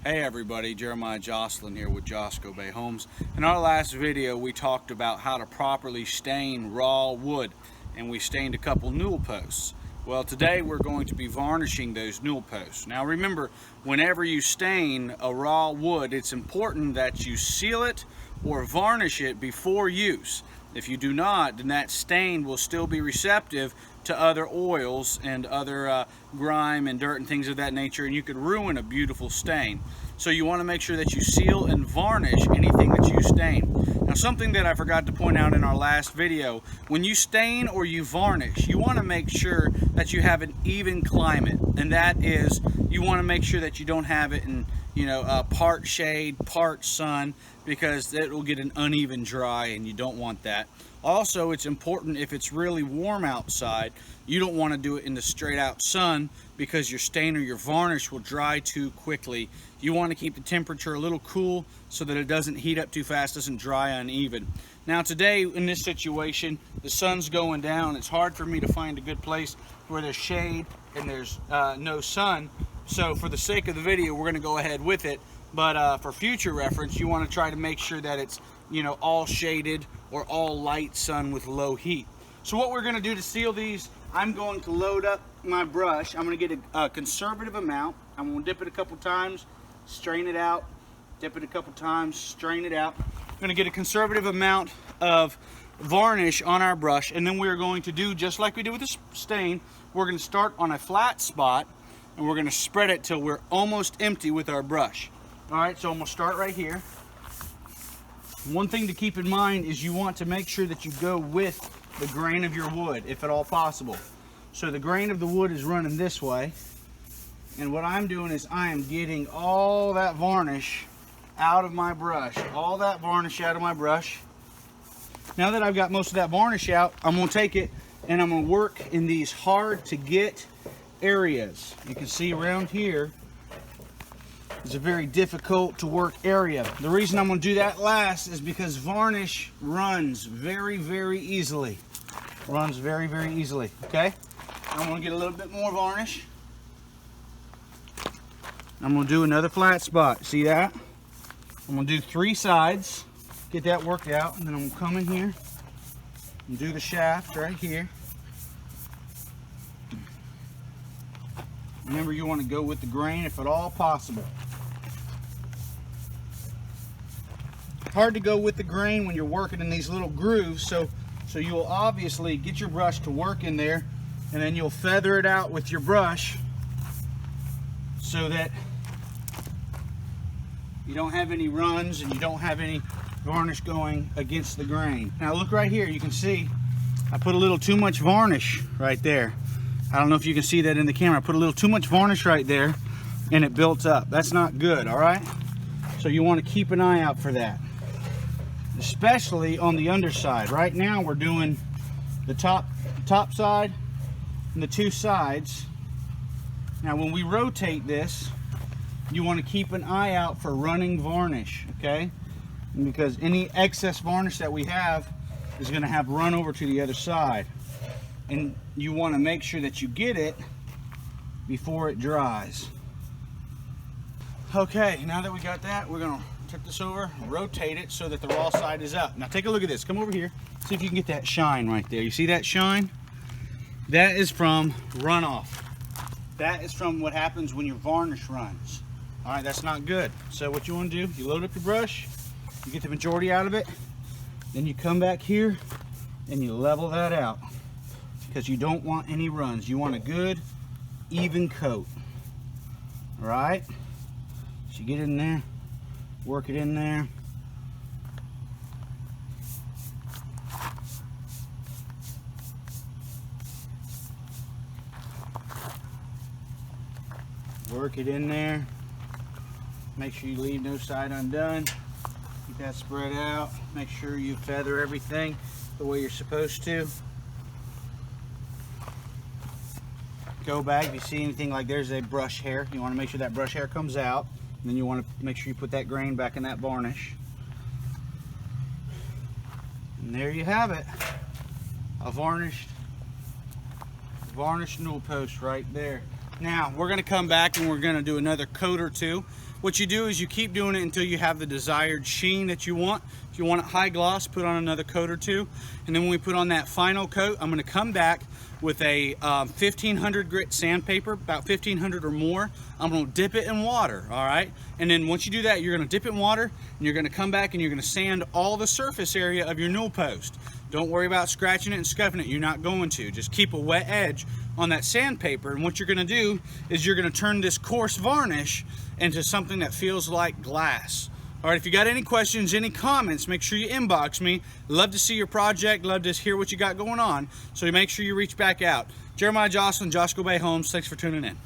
Hey everybody, Jeremiah Jocelyn here with Josco Bay Homes. In our last video we talked about how to properly stain raw wood, and we stained a couple newel posts. Well, today we're going to be varnishing those newel posts. Now remember, whenever you stain a raw wood, it's important that you seal it or varnish it before use. If you do not, then that stain will still be receptive to other oils and other grime and dirt and things of that nature, and you could ruin a beautiful stain. So you want to make sure that you seal and varnish anything that you stain. Now, something that I forgot to point out in our last video, when you stain or you varnish, you want to make sure that you have an even climate, and that is, you want to make sure that you don't have it in part shade, part sun, because it will get an uneven dry and you don't want that. Also, it's important if it's really warm outside, you don't want to do it in the straight out sun because your stain or your varnish will dry too quickly. You want to keep the temperature a little cool so that it doesn't heat up too fast, doesn't dry uneven. Now today in this situation, the sun's going down. It's hard for me to find a good place where there's shade and there's no sun. So for the sake of the video, we're going to go ahead with it. But for future reference, you want to try to make sure that it's all shaded or all light sun with low heat. So what we're going to do to seal these, I'm going to load up my brush. I'm going to get a conservative amount. I'm going to dip it a couple times, strain it out, dip it a couple times, strain it out. I'm going to get a conservative amount of varnish on our brush, and then we're going to do just like we did with the stain. We're going to start on a flat spot and we're going to spread it till we're almost empty with our brush. All right, so I'm going to start right here. One thing to keep in mind is you want to make sure that you go with the grain of your wood, if at all possible. So the grain of the wood is running this way, and what I'm doing is I am getting all that varnish out of my brush. All that varnish out of my brush. Now that I've got most of that varnish out, I'm going to take it and I'm going to work in these hard to get areas. You can see around here is a very difficult to work area. The reason I'm going to do that last is because varnish runs very, very easily. Runs very, very easily. Okay? I'm going to get a little bit more varnish. I'm going to do another flat spot. See that? I'm going to do 3 sides. Get that worked out. And then I'm going to come in here and do the shaft right here. Remember, you want to go with the grain if at all possible. Hard to go with the grain when you're working in these little grooves, so you'll obviously get your brush to work in there, and then you'll feather it out with your brush so that you don't have any runs and you don't have any varnish going against the grain. Now look right here, you can see I put a little too much varnish right there. I don't know if you can see that in the camera. I put a little too much varnish right there and it built up. That's not good, all right? So you want to keep an eye out for that, especially on the underside. Right now we're doing the top side and the 2 sides. Now when we rotate this, you want to keep an eye out for running varnish, okay? And because any excess varnish that we have is going to have run over to the other side. And you want to make sure that you get it before it dries. Okay, now that we got that, we're going to tip this over, rotate it so that the raw side is up. Now take a look at this. Come over here. See if you can get that shine right there. You see that shine? That is from runoff. That is from what happens when your varnish runs. All right, that's not good. So what you want to do, you load up your brush, you get the majority out of it, then you come back here and you level that out, because you don't want any runs. You want a good, even coat. All right? So you get in there, work it in there. Work it in there. Make sure you leave no side undone. Keep that spread out. Make sure you feather everything the way you're supposed to. Go back if you see anything like there's a brush hair. You want to make sure that brush hair comes out. And then you want to make sure you put that grain back in that varnish. And there you have it. A varnished newel post right there. Now we're going to come back and we're going to do another coat or two. What you do is you keep doing it until you have the desired sheen that you want. If you want it high gloss, put on another coat or two. And then when we put on that final coat, I'm going to come back with a 1500 grit sandpaper, about 1500 or more. I'm going to dip it in water, all right? And then once you do that, you're going to dip it in water, and you're going to come back and you're going to sand all the surface area of your newel post. Don't worry about scratching it and scuffing it. You're not going to. Just keep a wet edge on that sandpaper, and what you're going to do is you're going to turn this coarse varnish into something that feels like glass. All right, if you got any questions, any comments, make sure you inbox me. Love to see your project, love to hear what you got going on, so make sure you reach back out. Jeremiah Jocelyn, Josco Bay Homes, thanks for tuning in.